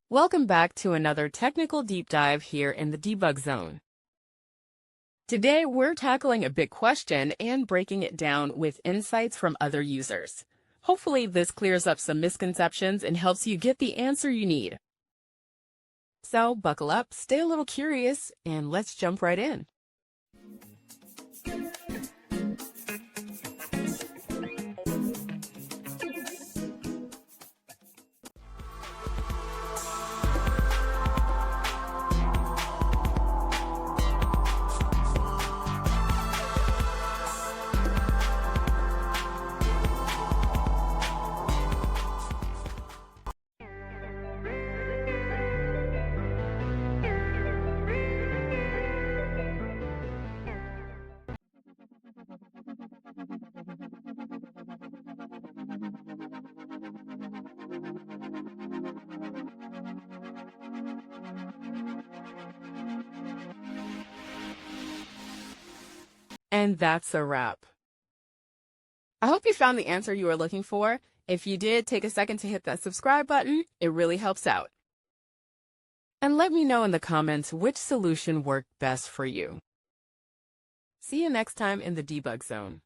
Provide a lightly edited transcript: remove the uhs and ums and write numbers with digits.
Welcome back to another technical deep dive here in the Debug Zone. Today, we're tackling a big question and breaking it down with insights from other users. Hopefully, this clears up some misconceptions and helps you get the answer you need. So, buckle up, stay a little curious, and let's jump right in. And that's a wrap. I hope you found the answer you were looking for. If you did, take a second to hit that subscribe button. It really helps out. And let me know in the comments which solution worked best for you. See you next time in the Debug Zone.